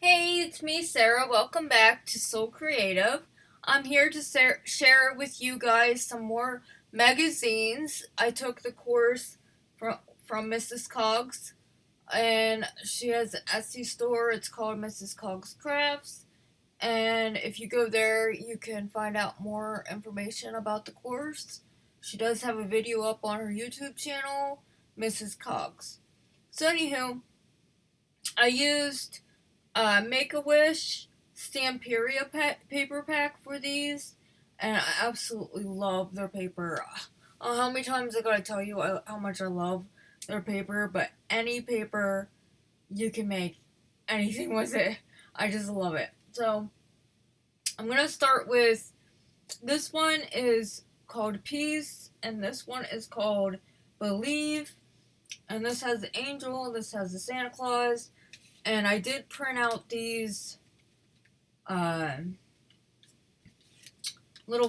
Hey, it's me, Sarah. Welcome back to Soulcreative. I'm here to share with you guys some more magazines. I took the course from Mrs. Cogs, and she has an Etsy store. It's called MrsCogscrafts. And if you go there, you can find out more information about the course. She does have a video up on her YouTube channel, Mrs. Cogs. So, anywho, I used Make-A-Wish Stamperia paper pack for these, and I absolutely love their paper. How many times I gotta tell you how much I love their paper, but any paper you can make anything with it. I just love it. So, I'm gonna start with this one is called Peace, and this one is called Believe, and this has the angel, this has the Santa Claus. And I did print out these little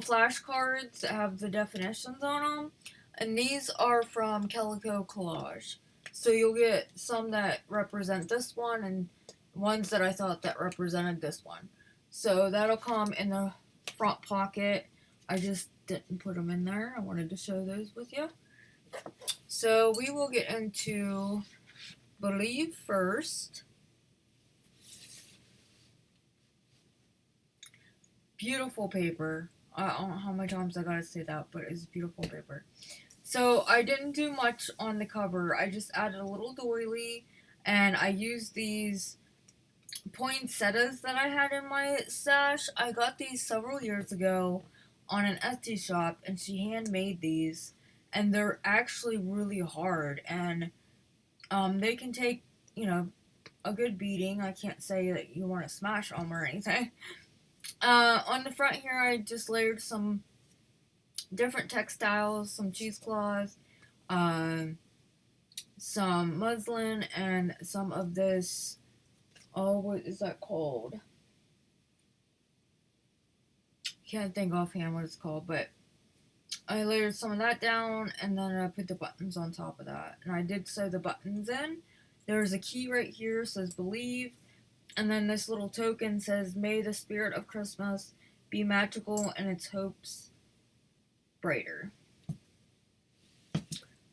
flashcards that have the definitions on them. And these are from Calico Collage. So you'll get some that represent this one and ones that I thought that represented this one. So that'll come in the front pocket. I just didn't put them in there. I wanted to show those with you. So we will get into Believe first. Beautiful paper. I don't know how many times I gotta say that, but it's beautiful paper. So I didn't do much on the cover. I just added a little doily, and I used these poinsettias that I had in my stash. I got these several years ago on an Etsy shop, and she handmade these, and they're actually really hard, and they can take, a good beating. I can't say that you want to smash them or anything. On the front here, I just layered some different textiles, some cheesecloth, some muslin, and some of this, what is that called? Can't think offhand what it's called, but I layered some of that down, and then I put the buttons on top of that. And I did sew the buttons in. There's a key right here, says Believe. And then this little token says, May the spirit of Christmas be magical and its hopes brighter.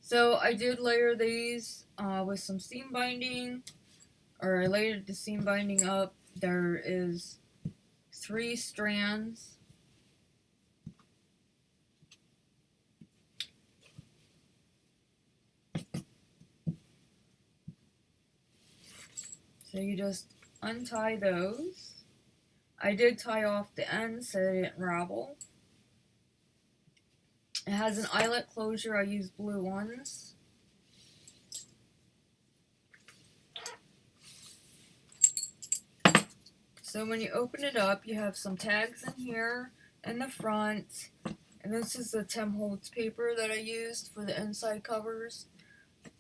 So I did layer these with some seam binding, or I layered the seam binding up. There is 3 strands. So you just untie those. I did tie off the ends so they didn't ravel. It has an eyelet closure. I used blue ones. So when you open it up, you have some tags in here in the front. And this is the Tim Holtz paper that I used for the inside covers.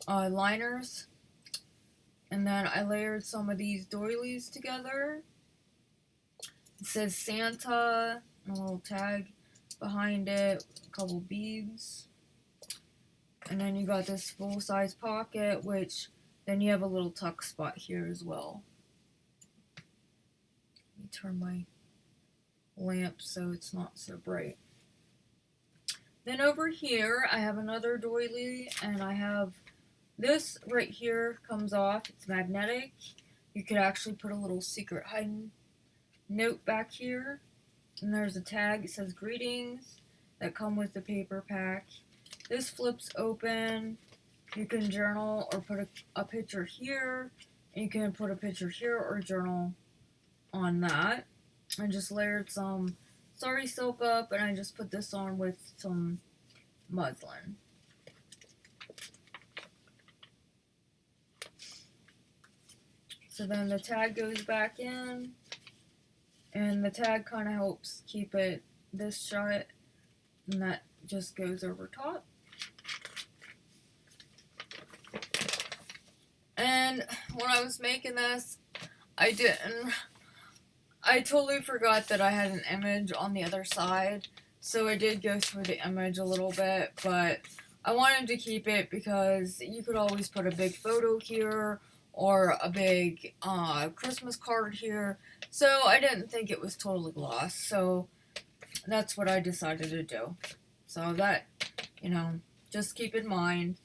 Liners. And then I layered some of these doilies together. It says Santa, and a little tag behind it, a couple beads. And then you got this full-size pocket, which then you have a little tuck spot here as well. Let me turn my lamp so it's not so bright. Then over here, I have another doily, and I have this right here comes off. It's magnetic. You could actually put a little secret hiding note back here. And there's a tag. It says greetings that come with the paper pack. This flips open. You can journal or put a picture here. And you can put a picture here or journal on that. I just layered some sari silk up, and I just put this on with some muslin. So then the tag goes back in, and the tag kind of helps keep it this shut, and that just goes over top. And when I was making this, I totally forgot that I had an image on the other side, so I did go through the image a little bit, but I wanted to keep it because you could always put a big photo here, or a big Christmas card here. So I didn't think it was totally lost. So that's what I decided to do. So that, just keep in mind.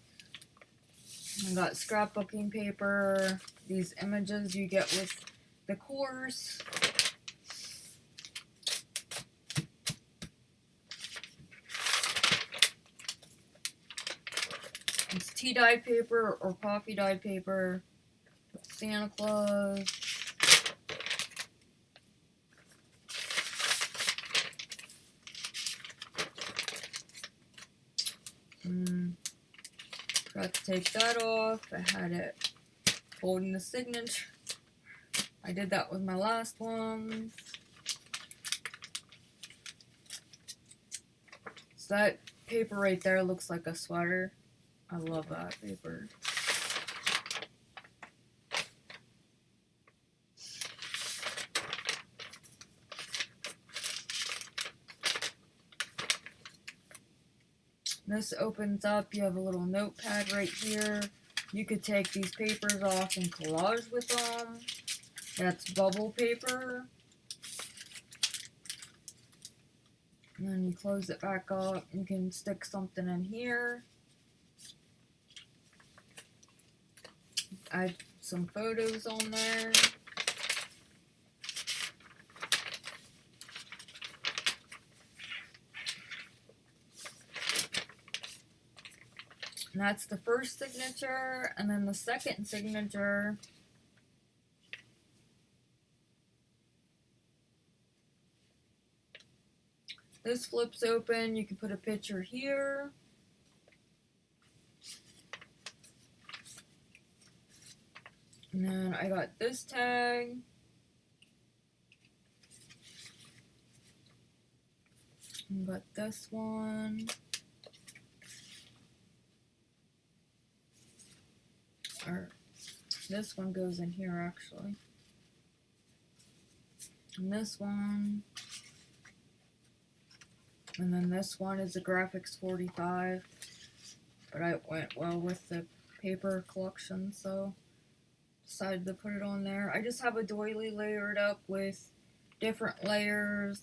I got scrapbooking paper, these images you get with the course. It's tea dye paper or coffee dye paper. Santa Claus. Forgot to take that off. I had it holding the signature. I did that with my last one. So that paper right there looks like a sweater. I love that paper. This opens up. You have a little notepad right here. You could take these papers off and collage with them. That's bubble paper. And then you close it back up. You can stick something in here. Add some photos on there. And that's the first signature, and then the second signature. This flips open. You can put a picture here. And then I got this tag. And got this one. Or this one goes in here actually. And this one. And then this one is a Graphics 45. But I went well with the paper collection, so decided to put it on there. I just have a doily layered up with different layers.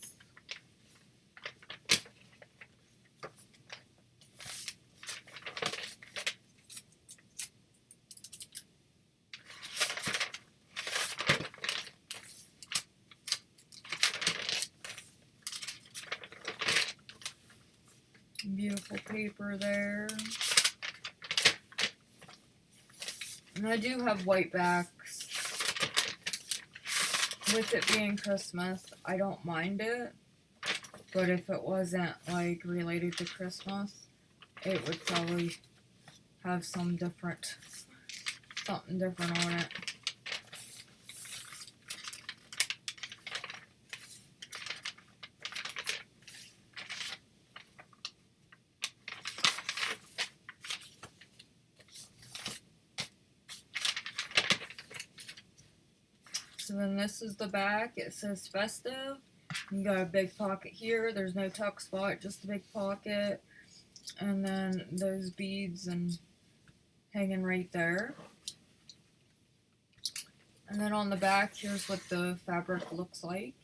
Beautiful paper there. And I do have white backs. With it being Christmas, I don't mind it. But if it wasn't like related to Christmas, it would probably have something different on it. So then this is the back. It says festive. You got a big pocket here. There's no tuck spot, just a big pocket. And then those beads and hanging right there. And then on the back, here's what the fabric looks like.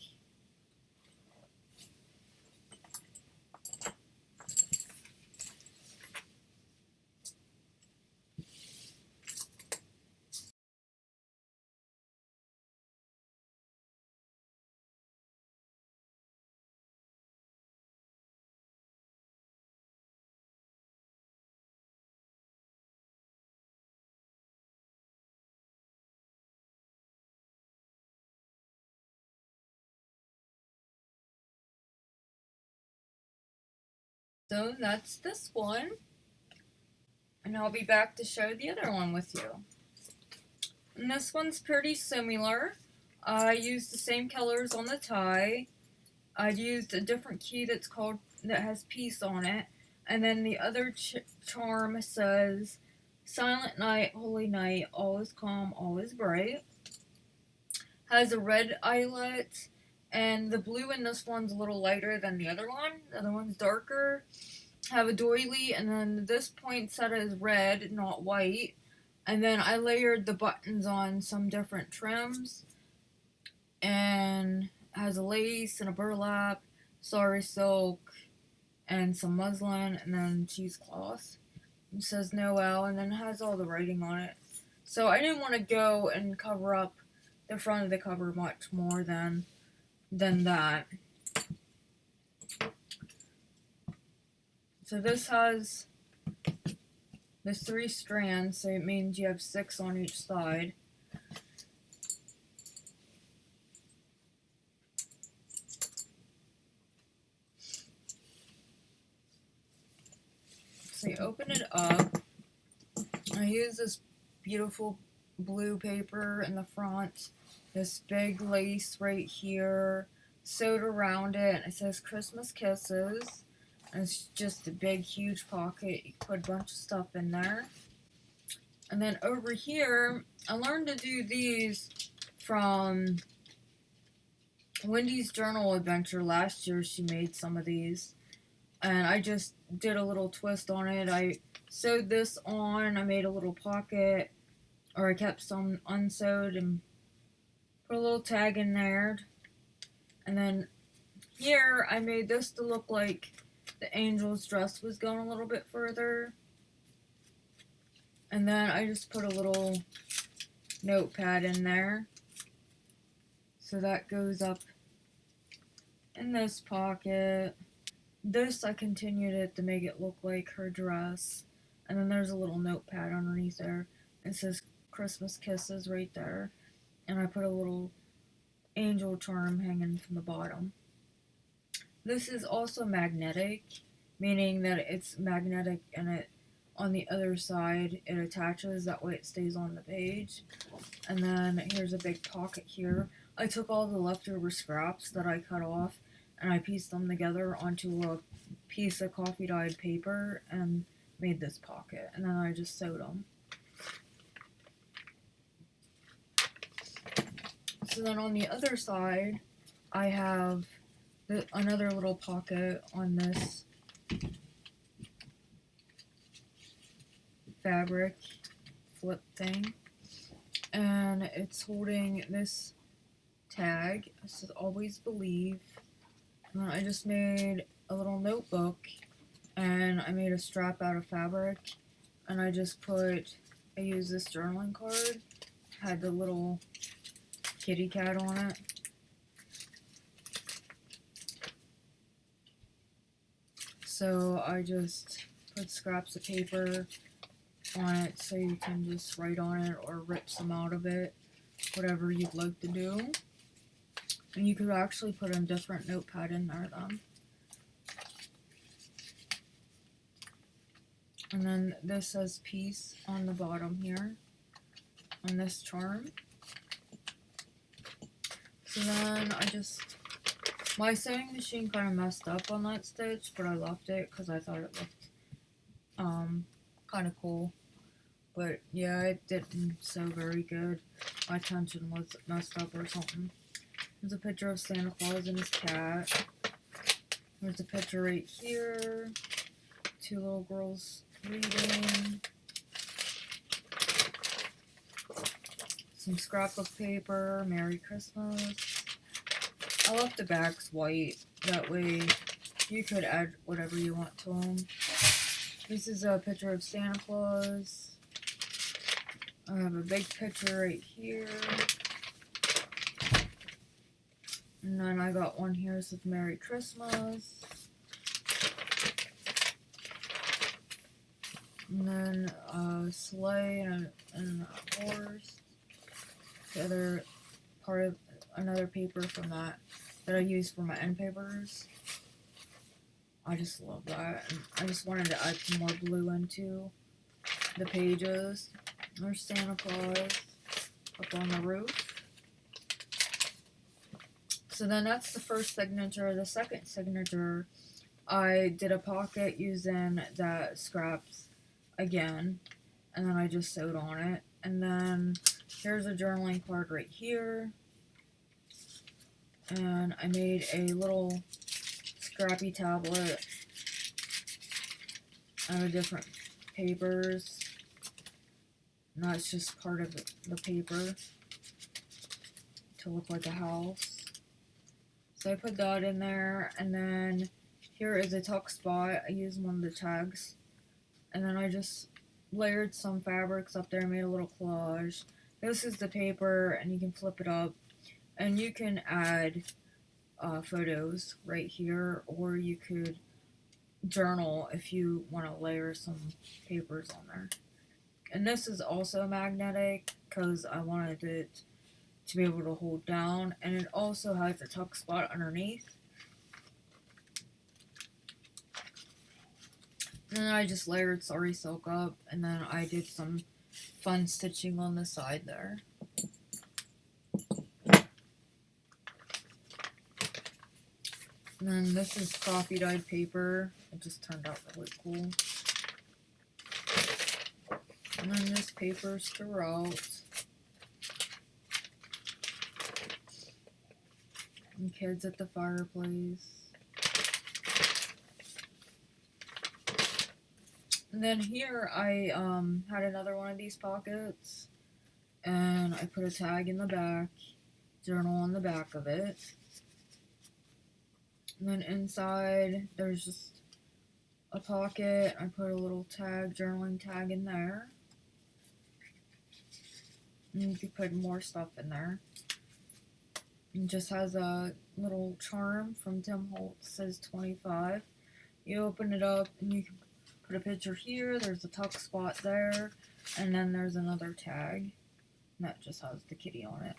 So that's this one. And I'll be back to show the other one with you. And this one's pretty similar. I used the same colors on the tie. I used a different key that has peace on it. And then the other charm says, Silent Night, Holy Night, always calm, always bright. Has a red eyelet. And the blue in this one's a little lighter than the other one. The other one's darker. Have a doily, and then this poinsettia is red, not white. And then I layered the buttons on some different trims, and has a lace and a burlap, sari silk, and some muslin, and then cheesecloth. It says Noel, and then it has all the writing on it. So I didn't want to go and cover up the front of the cover much more than that. So this has the 3 strands, so it means you have 6 on each side. So you open it up. I use this beautiful blue paper in the front, this big lace right here, sewed around it, and it says Christmas Kisses. And it's just a big, huge pocket. You can put a bunch of stuff in there. And then over here, I learned to do these from Wendy's journal adventure. Last year, she made some of these. And I just did a little twist on it. I sewed this on. I made a little pocket. Or I kept some unsewed and put a little tag in there. And then here, I made this to look like the angel's dress was going a little bit further. And then I just put a little notepad in there. So that goes up in this pocket. This, I continued it to make it look like her dress. And then there's a little notepad underneath there. It says Christmas Kisses right there. And I put a little angel charm hanging from the bottom. This is also magnetic, meaning that it's magnetic and it on the other side it attaches, that way it stays on the page. And then here's a big pocket here. I took all the leftover scraps that I cut off and I pieced them together onto a piece of coffee dyed paper and made this pocket, and then I just sewed them. So then on the other side I have another little pocket on this fabric flip thing, and it's holding this tag. It says always believe. And then I just made a little notebook, and I made a strap out of fabric, and I used this journaling card, had the little kitty cat on it. So I just put scraps of paper on it so you can just write on it or rip some out of it, whatever you'd like to do. And you could actually put a different notepad in there then. And then this says peace on the bottom here, on this charm. So then my sewing machine kind of messed up on that stitch, but I left it because I thought it looked kind of cool. But yeah, it didn't sew very good. My tension was messed up or something. There's a picture of Santa Claus and his cat. There's a picture right here. 2 little girls reading. Some scrapbook paper. Merry Christmas. I left the backs white. That way you could add whatever you want to them. This is a picture of Santa Claus. I have a big picture right here. And then I got one here that says Merry Christmas. And then a sleigh and a horse. The other part of another paper from that I used for my end papers. I just love that. And I just wanted to add some more blue into the pages. There's Santa Claus up on the roof. So then that's the first signature. The second signature, I did a pocket using that scraps again, and then I just sewed on it. And then here's a journaling card right here, and I made a little scrappy tablet out of different papers. And that's just part of the paper to look like a house. So I put that in there, and then here is a tuck spot. I used one of the tags, and then I just layered some fabrics up there, made a little collage. This is the paper, and you can flip it up, and you can add photos right here, or you could journal if you want to layer some papers on there. And this is also magnetic because I wanted it to be able to hold down, and it also has a tuck spot underneath. And then I just layered sari silk up, and then I did some fun stitching on the side there. And then this is coffee dyed paper. It just turned out really cool. And then this paper's throughout. And kids at the fireplace. And then here I had another one of these pockets, and I put a tag in the back, journal on the back of it. And then inside there's just a pocket. I put a little tag, journaling tag in there. And you could put more stuff in there. It just has a little charm from Tim Holtz, says 25. You open it up and you can put a picture here. There's a tuck spot there, and then there's another tag. And that just has the kitty on it.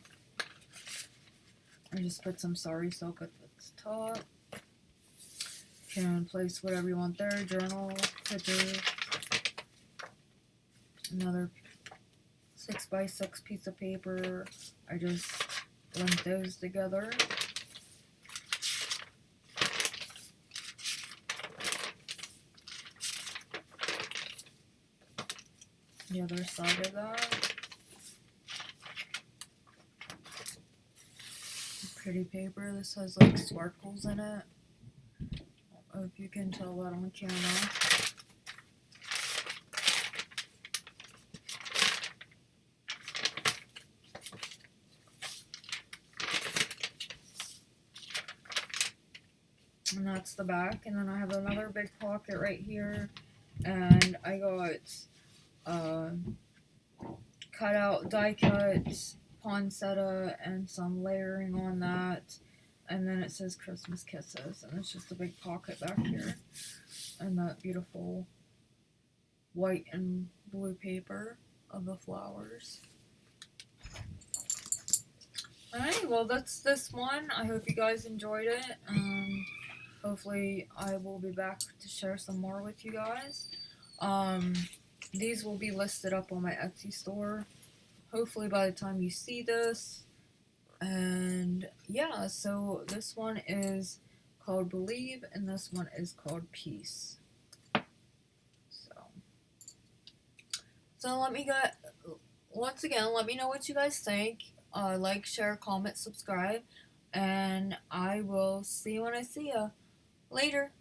I just put some sari silk at the top. You can place whatever you want there. Journal, pictures. Another 6x6 piece of paper. I just blend those together. The other side of that. Pretty paper. This has like sparkles in it. I hope you can tell that on camera. And that's the back. And then I have another big pocket right here. And I got cut out, die cut, poinsettia, and some layering on that. And then it says Christmas Kisses. And it's just a big pocket back here. And that beautiful white and blue paper of the flowers. Alright, well that's this one. I hope you guys enjoyed it. Hopefully I will be back to share some more with you guys. These will be listed up on my Etsy store, hopefully by the time you see this. And yeah, so this one is called Believe, and this one is called Peace. So let me get, once again, let me know what you guys think. Like, share, comment, subscribe, and I will see you when I see ya. Later.